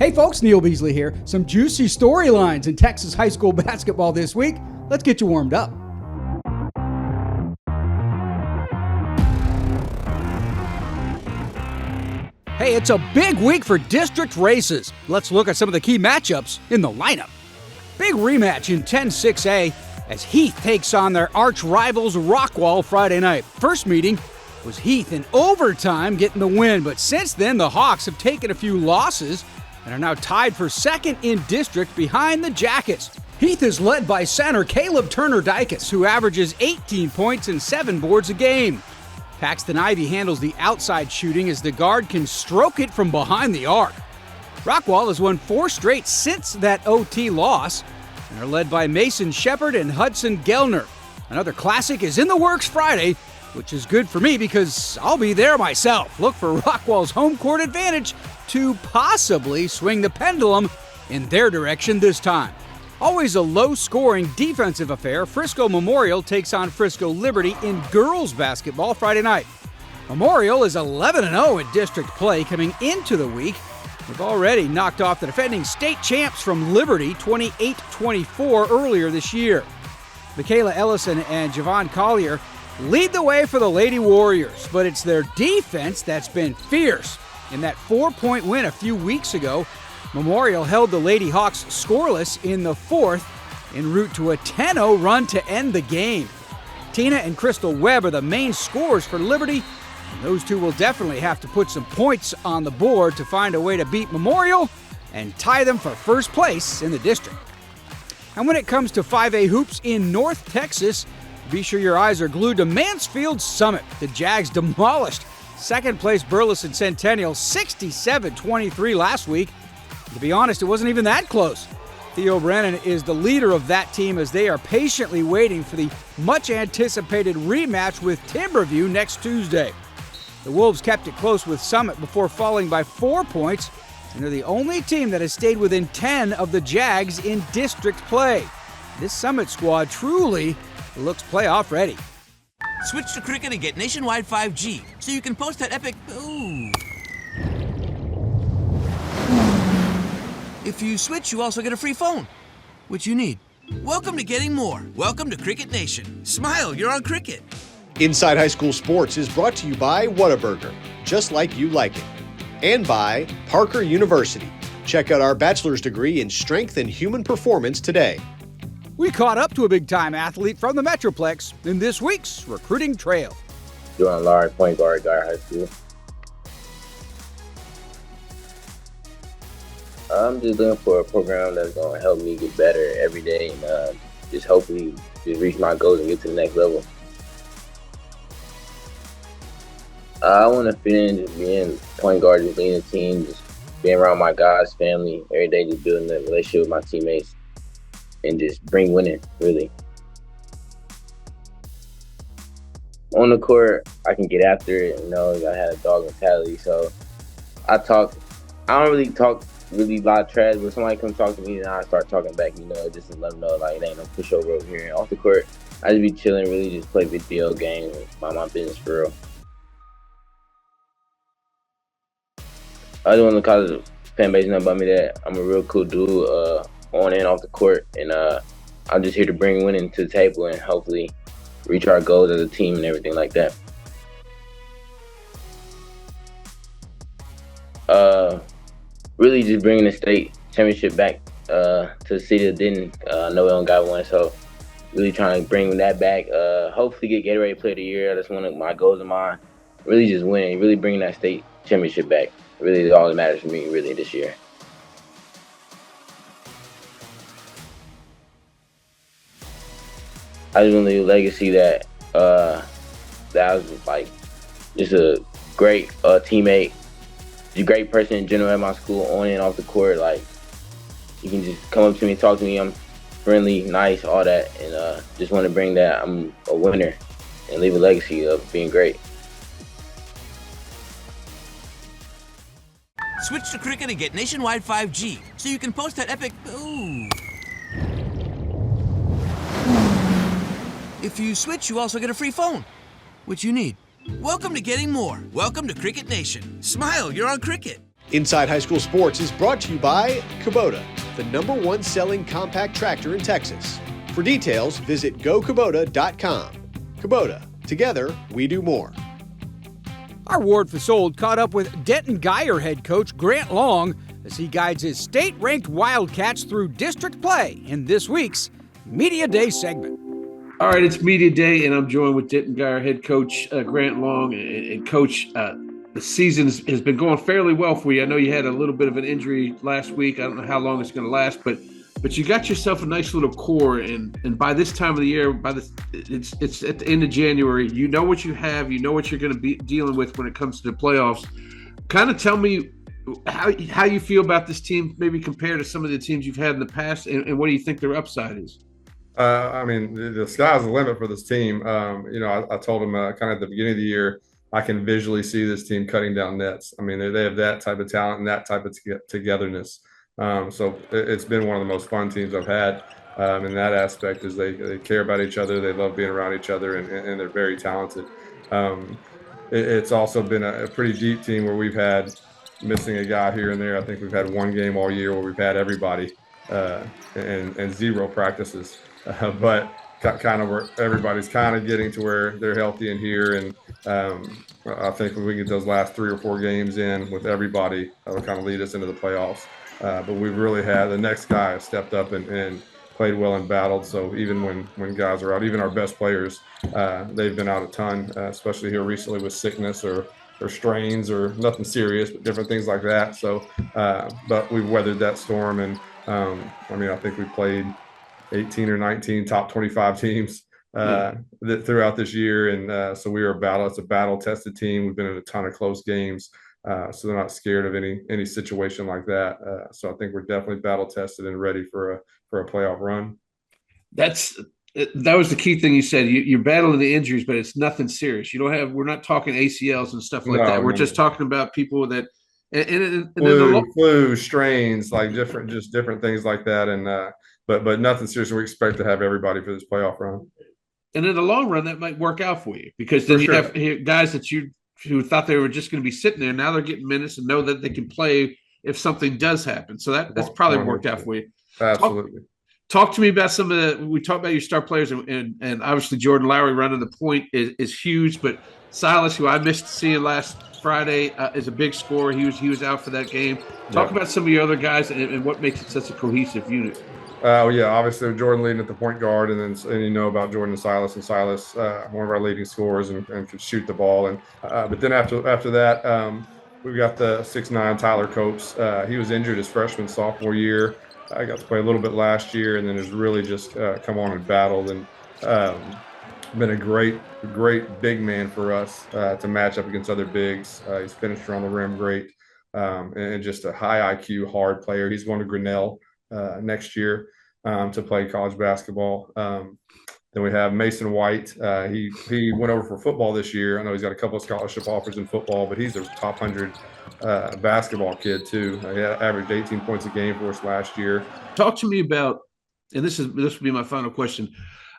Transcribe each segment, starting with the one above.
Hey folks, Neil Beasley here. Some juicy storylines in Texas high school basketball this week. Let's get you warmed up. Hey, it's a big week for district races. Let's look at some of the key matchups in the lineup. Big rematch in 10-6A as Heath takes on their arch rivals Rockwall Friday night. First meeting was Heath in overtime getting the win, but since then the Hawks have taken a few losses and are now tied for second in district behind the Jackets. Heath is led by center Caleb Turner-Dykes, who averages 18 points and 7 boards a game. Paxton Ivey handles the outside shooting as the guard can stroke it from behind the arc. Rockwall has won 4 straight since that OT loss and are led by Mason Shepard and Hudson Gellner. Another classic is in the works Friday, which is good for me because I'll be there myself. Look for Rockwall's home court advantage to possibly swing the pendulum in their direction this time. Always a low-scoring defensive affair, Frisco Memorial takes on Frisco Liberty in girls basketball Friday night. Memorial is 11-0 in district play coming into the week. They've already knocked off the defending state champs from Liberty 28-24 earlier this year. Michaela Ellison and Javon Collier lead the way for the Lady Warriors, but it's their defense that's been fierce. In that 4-point win a few weeks ago, Memorial held the Lady Hawks scoreless in the fourth en route to a 10-0 run to end the game. Tina and Crystal Webb are the main scorers for Liberty, and those two will definitely have to put some points on the board to find a way to beat Memorial and tie them for first place in the district. And when it comes to 5A hoops in North Texas, be sure your eyes are glued to Mansfield Summit. The Jags demolished second-place Burleson Centennial 67-23 last week. To be honest, it wasn't even that close. Theo Brennan is the leader of that team as they are patiently waiting for the much-anticipated rematch with Timberview next Tuesday. The Wolves kept it close with Summit before falling by 4 points, and they're the only team that has stayed within 10 of the Jags in district play. This Summit squad truly looks playoff ready. Switch to Cricket and get nationwide 5G, so you can post that epic ooh. If you switch, you also get a free phone, which you need. Welcome to getting more. Welcome to Cricket Nation. Smile, you're on Cricket. Inside High School Sports is brought to you by Whataburger, just like you like it. And by Parker University. Check out our bachelor's degree in strength and human performance today. We caught up to a big-time athlete from the Metroplex in this week's Recruiting Trail. Doing Lowery, point guard, Guy High School. I'm just looking for a program that's going to help me get better every day and just hopefully just reach my goals and get to the next level. I want to fit in just being point guard, just leading the team, just being around my guys, family, every day, just building a relationship with my teammates and just bring winning, really. On the court, I can get after it, I had a dog mentality, so I don't really talk a lot of trash, but somebody come talk to me and I start talking back, just to let them know, like, it ain't no pushover over here. And off the court, I just be chilling, really just play video games, mind my business for real. I just want the college fan base know about me that I'm a real cool dude on and off the court, and I'm just here to bring winning to the table and hopefully reach our goals as a team and everything like that. Really just bringing the state championship back to the city of Denton. I know we don't got one, so really trying to bring that back. Hopefully get Gatorade Player of the Year. That's one of my goals of mine. Really just winning, really bringing that state championship back. Really is all that matters to me, really, this year. I just want to leave a legacy that I was like just a great teammate, a great person in general at my school, on and off the court. Like, you can just come up to me, talk to me. I'm friendly, nice, all that, and just want to bring that I'm a winner and leave a legacy of being great. Switch to Cricket and get nationwide 5G, so you can post that epic ooh. If you switch, you also get a free phone, which you need. Welcome to getting more. Welcome to Cricket Nation. Smile, you're on Cricket. Inside High School Sports is brought to you by Kubota, the #1 selling compact tractor in Texas. For details, visit gokubota.com. Kubota, together we do more. Our Ward Fasold caught up with Denton Geyer head coach Grant Long as he guides his state-ranked Wildcats through district play in this week's Media Day segment. All right, it's Media Day, and I'm joined with Denton Geyer head coach Grant Long. And Coach, the season has been going fairly well for you. I know you had a little bit of an injury last week. I don't know how long it's going to last, but you got yourself a nice little core. And by this time of the year, it's at the end of January. You know what you have. You know what you're going to be dealing with when it comes to the playoffs. Kind of tell me how you feel about this team, maybe compared to some of the teams you've had in the past, and what do you think their upside is? I mean, the sky's the limit for this team. I told them kind of at the beginning of the year, I can visually see this team cutting down nets. I mean, they have that type of talent and that type of togetherness. So it's been one of the most fun teams I've had in that aspect. Is they care about each other, they love being around each other, and they're very talented. It's also been a pretty deep team where we've had missing a guy here and there. I think we've had one game all year where we've had everybody and zero practices. But kind of where everybody's kind of getting to where they're healthy in here. And I think when we get those last 3 or 4 games in with everybody, that'll kind of lead us into the playoffs. But we've really had the next guy has stepped up and played well and battled. So even when guys are out, even our best players, they've been out a ton, especially here recently with sickness or strains or nothing serious, but different things like that. So, but we've weathered that storm. And I think we played 18 or 19 top 25 teams throughout this year. And so we are it's a battle-tested team. We've been in a ton of close games. So they're not scared of any situation like that. So I think we're definitely battle-tested and ready for a playoff run. That was the key thing you said. You're battling the injuries, but it's nothing serious. We're not talking ACLs and stuff like that. We're just talking about people that flu strains, like different things like that. And but nothing serious. We expect to have everybody for this playoff run. And in the long run, that might work out for you because then you have guys who thought they were just going to be sitting there. Now they're getting minutes and know that they can play if something does happen. So that's probably worked out for you. Absolutely. Talk to me about some of we talked about your star players and obviously Jordan Lowery running the point is huge, but Silas, who I missed seeing last Friday, is a big scorer. He was out for that game. Talk about some of your other guys and what makes it such a cohesive unit. Obviously Jordan leading at the point guard, and you know about Jordan and Silas. And Silas, one of our leading scorers, and could shoot the ball. And but then after that, we've got the 6'9" Tyler Copes. He was injured his freshman sophomore year. I got to play a little bit last year, and then has really just come on and battled and been a great big man for us to match up against other bigs. He's finished around the rim great, and just a high IQ, hard player. He's going to Grinnell next year to play college basketball. Then we have Mason White. He went over for football this year. I know he's got a couple of scholarship offers in football, but he's a top 100 basketball kid too. He averaged 18 points a game for us last year. Talk to me about, and this will be my final question.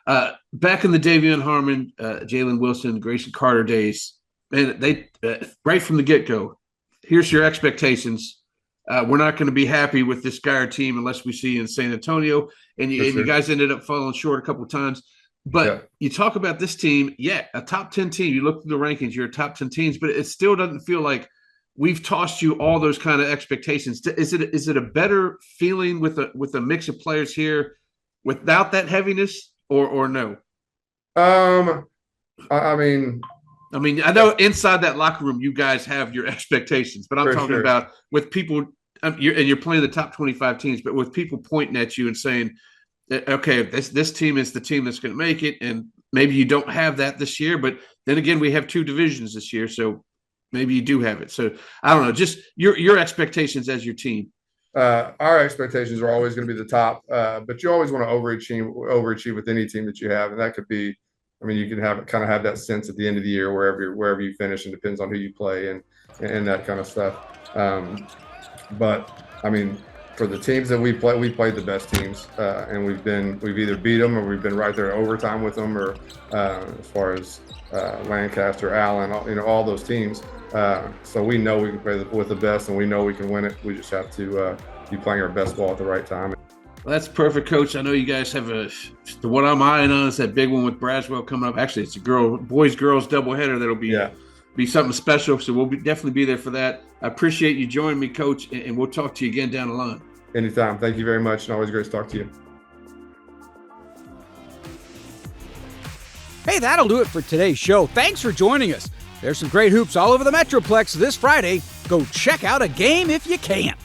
Back in the Davion Harmon, Jalen Wilson, Grayson Carter days, man, they right from the get-go, here's your expectations. We're not going to be happy with this Geyer team unless we see you in San Antonio. And you guys ended up falling short a couple of times. But you talk about this team, a top 10 team. You look at the rankings, you're a top 10 teams, but it still doesn't feel like we've tossed you all those kind of expectations. Is it a better feeling with a mix of players here without that heaviness or no? I mean, I know inside that locker room, you guys have your expectations, but I'm talking about with people, you're playing the top 25 teams, but with people pointing at you and saying, okay, this team is the team that's going to make it, and maybe you don't have that this year, but then again, we have 2 divisions this year, so maybe you do have it. So I don't know, just your expectations as your team. Our expectations are always going to be the top, but you always want to overachieve with any team that you have, and that could be. I mean, you can have that sense at the end of the year wherever you finish, and depends on who you play and that kind of stuff. But I mean, for the teams that we played the best teams, and we've either beat them or we've been right there in overtime with them, or as far as Lancaster, Allen, all those teams. So we know we can play with the best, and we know we can win it. We just have to be playing our best ball at the right time. Well, that's perfect, Coach. I know you guys have the one I'm eyeing on is that big one with Braswell coming up. Actually, it's a boys-girls doubleheader that'll be something special. So we'll definitely be there for that. I appreciate you joining me, Coach, and we'll talk to you again down the line. Anytime. Thank you very much, and always great to talk to you. Hey, that'll do it for today's show. Thanks for joining us. There's some great hoops all over the Metroplex this Friday. Go check out a game if you can.